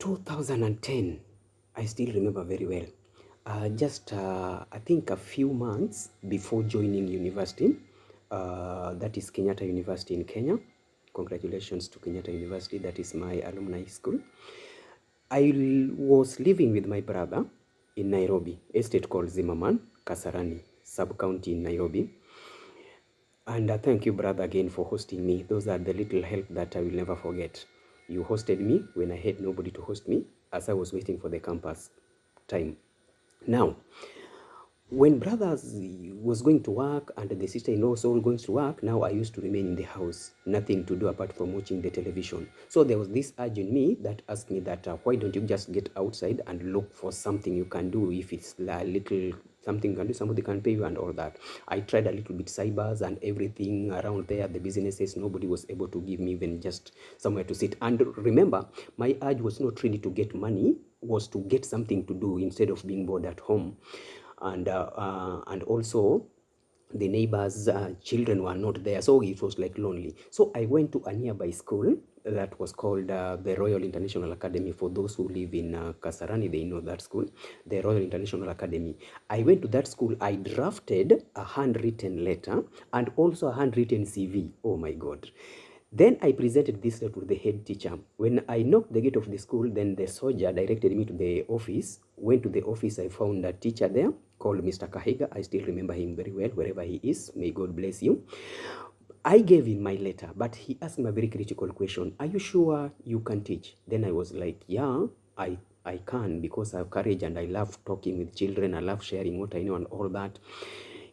2010, I still remember very well. I think a few months before joining university, that is Kenyatta University in Kenya. Congratulations to Kenyatta University, that is my alumni school. I was living with my brother in Nairobi, estate called Zimmerman, Kasarani, sub-county in Nairobi. And thank you, brother, again for hosting me. Those are the little help that I will never forget. You hosted me when I had nobody to host me as I was waiting for the campus time. Now, when brothers was going to work and the sister-in-law was all going to work, now I used to remain in the house, nothing to do apart from watching the television. So there was this urge in me that asked me that why don't you just get outside and look for something you can do, if it's a little something you can do, somebody can pay you and all that. I tried a little bit cybers and everything around there, the businesses, nobody was able to give me even just somewhere to sit. And remember, my urge was not really to get money, was to get something to do instead of being bored at home. And also the neighbors' children were not there, so it was like lonely. So I went to a nearby school that was called the Royal International Academy. For those who live in Kasarani, they know that school, the Royal International Academy. I went to that school. I drafted a handwritten letter and also a handwritten CV. Oh my God. Then I presented this letter to the head teacher. When I knocked the gate of the school, then the soldier directed me to the office. Went to the office, I found a teacher there called Mr. Kahiga. I still remember him very well, wherever he is. May God bless you. I gave him my letter, but he asked me a very critical question. Are you sure you can teach? Then I was like, yeah, I can, because I have courage and I love talking with children. I love sharing what I know and all that.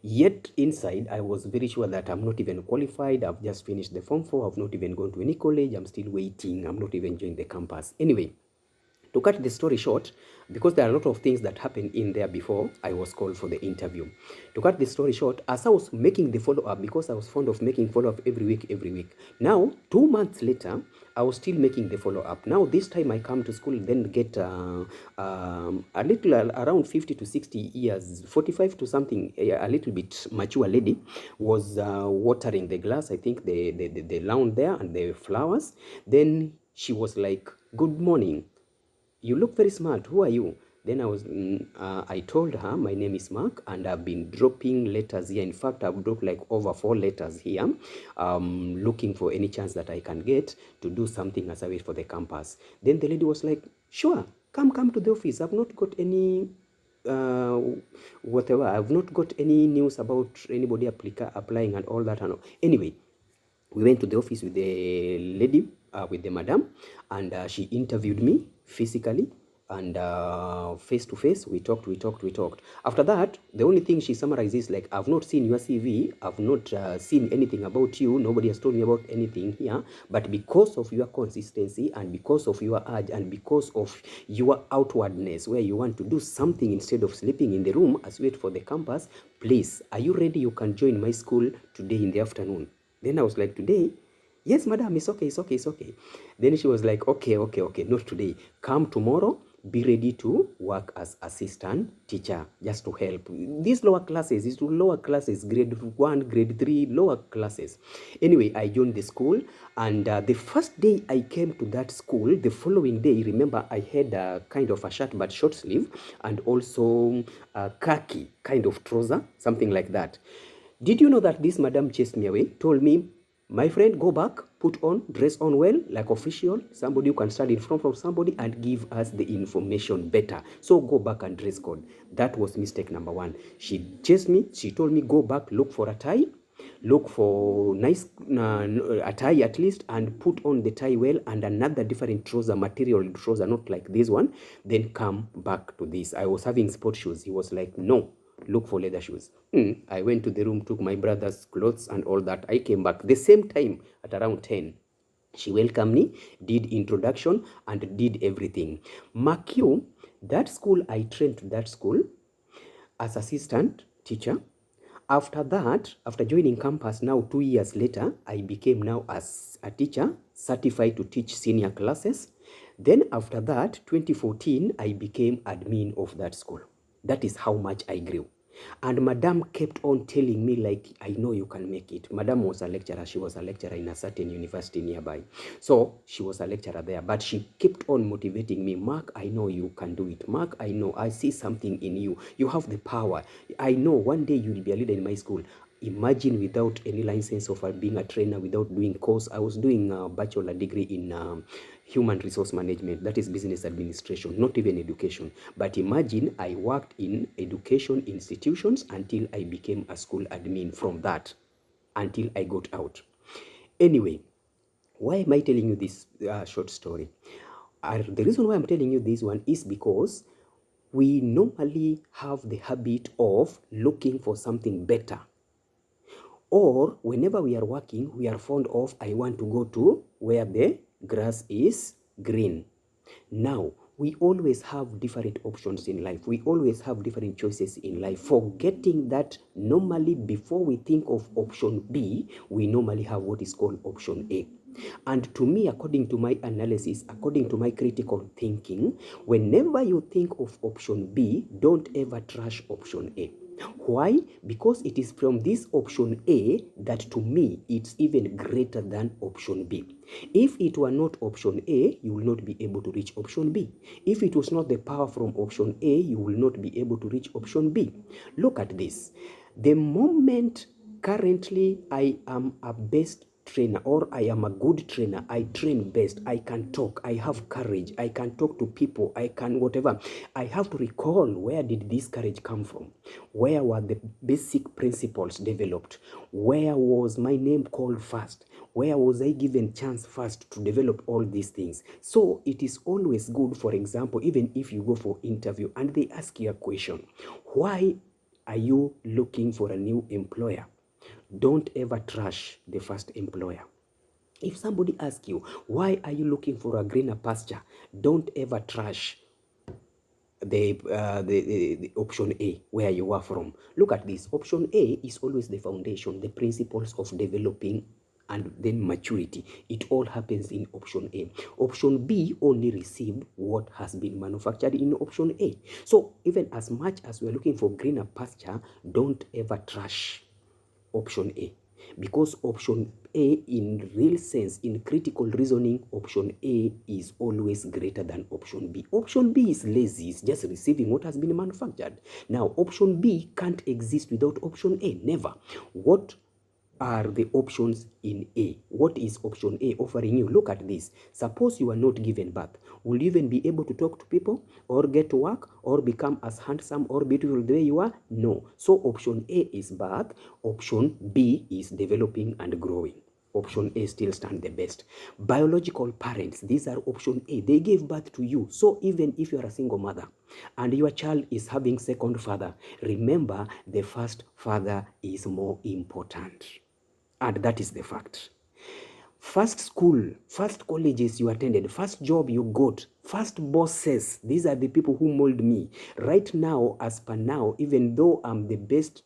Yet inside, I was very sure that I'm not even qualified. I've just finished the Form 4. I've not even gone to any college. I'm still waiting. I'm not even joining the campus. Anyway, to cut the story short, because there are a lot of things that happened in there before I was called for the interview. To cut the story short, as I was making the follow-up, because I was fond of making follow-up every week. Now, 2 months later, I was still making the follow-up. Now, this time I come to school, then get a little around 50 to 60 years, 45 to something, a little bit mature lady was watering the glass, I think the lawn there and the flowers. Then she was like, "Good morning. You look very smart. Who are you?" Then I told her, my name is Mark, and I've been dropping letters here. In fact, I've dropped like over 4 letters here, looking for any chance that I can get to do something as I wait for the campus. Then the lady was like, "Sure, come to the office. I've not got any whatever. I've not got any news about anybody applying and all that. And all. Anyway, we went to the office with the lady, with the madam, and she interviewed me physically and face to face. We talked. After that, the only thing she summarized is like, "I've not seen your CV. I've not seen anything about you. Nobody has told me about anything here. But because of your consistency and because of your urge and because of your outwardness, where you want to do something instead of sleeping in the room as you wait for the campus, please, are you ready? You can join my school today in the afternoon." Then I was like, "Today?" "Yes, madam, it's okay. Then she was like, okay, not today. Come tomorrow, be ready to work as assistant teacher, just to help. These lower classes, grade 1, grade 3, lower classes. Anyway, I joined the school, and the first day I came to that school, the following day, remember, I had a kind of a shirt, but short sleeve, and also a khaki kind of trouser, something like that. Did you know that this madam chased me away, told me, "My friend, go back, put on, dress on well, like official, somebody who can stand in front of somebody and give us the information better. So go back and dress code." That was mistake number 1. She chased me. She told me, "Go back, look for a tie, look for nice a tie at least, and put on the tie well, and another different trouser, material trouser, not like this one. Then come back to this." I was having sport shoes. He was like, "No, look for leather shoes." I went to the room, took my brother's clothes and all that. I came back the same time at around 10. She welcomed me, did introduction, and did everything. Mark you, that school, I trained to that school as assistant teacher. After that, after joining campus now 2 years later, I became now as a teacher, certified to teach senior classes. Then after that, 2014, I became admin of that school. That is how much I grew. And Madam kept on telling me, like, I know you can make it. Madam was a lecturer. She was a lecturer in a certain university nearby. So she was a lecturer there. But she kept on motivating me. Mark, I know you can do it. Mark, I know. I see something in you. You have the power. I know one day you will be a leader in my school. Imagine without any license of being a trainer, without doing course. I was doing a bachelor degree in human resource management, that is business administration, not even education. But imagine I worked in education institutions until I became a school admin from that, until I got out. Anyway, why am I telling you this short story? The reason why I'm telling you this one is because we normally have the habit of looking for something better. Or whenever we are working, we are fond of, I want to go to where the grass is green. Now, we always have different options in life. We always have different choices in life, forgetting that normally before we think of option B, we normally have what is called option A. And to me, according to my analysis, according to my critical thinking, whenever you think of option B, don't ever trash option A. Why? Because it is from this option A that to me it's even greater than option B. If it were not option A, you will not be able to reach option B. If it was not the power from option A, you will not be able to reach option B. Look at this. The moment currently I am a best trainer, or I am a good trainer, I train best, I can talk, I have courage, I can talk to people, I can whatever. I have to recall, where did this courage come from? Where were the basic principles developed? Where was my name called first? Where was I given chance first to develop all these things? So it is always good, for example, even if you go for interview and they ask you a question, why are you looking for a new employer? Don't ever trash the first employer. If somebody asks you, why are you looking for a greener pasture? Don't ever trash the option A, where you are from. Look at this. Option A is always the foundation, the principles of developing and then maturity. It all happens in option A. Option B only receive what has been manufactured in option A. So even as much as we are looking for greener pasture, don't ever trash option A, because option A, in real sense, in critical reasoning, option A is always greater than option B. Option B is lazy, it's just receiving what has been manufactured. Now, option B can't exist without option A, never. What are the options in A? What is option A offering you? Look at this. Suppose you are not given birth. Will you even be able to talk to people or get to work or become as handsome or beautiful the way you are? No. So option A is birth. Option B is developing and growing. Option A still stands the best. Biological parents, these are option A. They gave birth to you. So even if you are a single mother and your child is having second father, remember the first father is more important. And that is the fact. First school, first colleges you attended, first job you got, first bosses, these are the people who mold me. Right now, as per now, even though I'm the best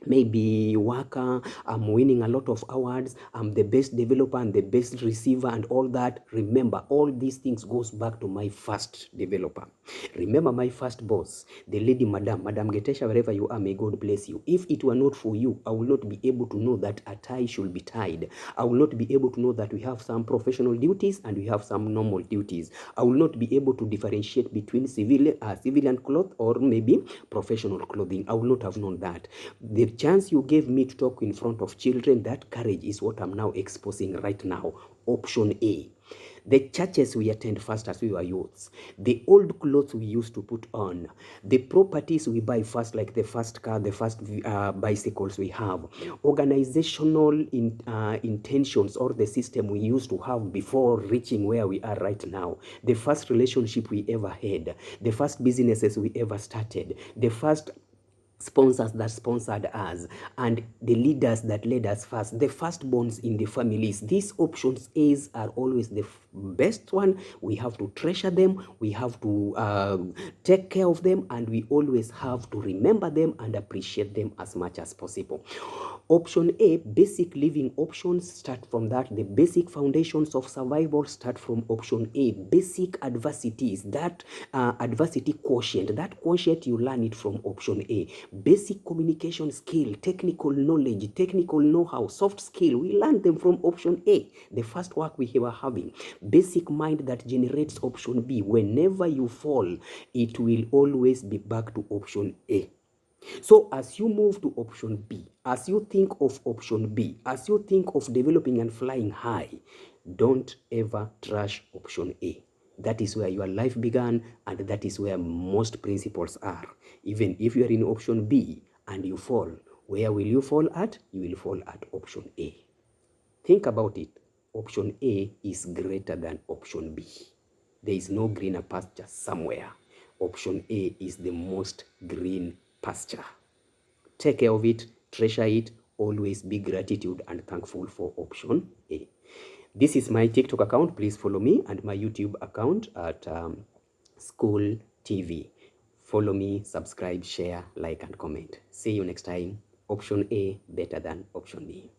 maybe worker, I'm winning a lot of awards, I'm the best developer and the best receiver and all that, remember, all these things goes back to my first developer. Remember my first boss, the lady Madam Getesha, wherever you are, may God bless you. If it were not for you, I will not be able to know that a tie should be tied. I will not be able to know that we have some professional duties and we have some normal duties. I will not be able to differentiate between civilian cloth or maybe professional clothing. I will not have known that. The chance you gave me to talk in front of children, that courage is what I'm now exposing right now. Option A. The churches we attend first as we were youths, the old clothes we used to put on, the properties we buy first, like the first car, the first bicycles we have, organizational intentions or the system we used to have before reaching where we are right now, the first relationship we ever had, the first businesses we ever started, the first sponsors that sponsored us, and the leaders that led us first, the firstborns in the families. These options A's are always the best one. We have to treasure them, we have to take care of them, and we always have to remember them and appreciate them as much as possible. Option A, basic living options, start from that. The basic foundations of survival start from option A. Basic adversities, that adversity quotient, that quotient you learn it from option A. Basic communication skill, technical knowledge, technical know-how, soft skill, we learn them from option A, the first work we were having. Basic mind that generates option B. Whenever you fall, it will always be back to option A. So as you move to option B, as you think of option B, as you think of developing and flying high, don't ever trash option A. That is where your life began, and that is where most principles are. Even if you are in option B and you fall, where will you fall at? You will fall at option A. Think about it. Option A is greater than option B. There is no greener pasture somewhere. Option A is the most green pasture. Take care of it, treasure it, always be gratitude and thankful for option A. This is my TikTok account. Please follow me, and my YouTube account at School TV. Follow me, subscribe, share, like, and comment. See you next time. Option A better than option B.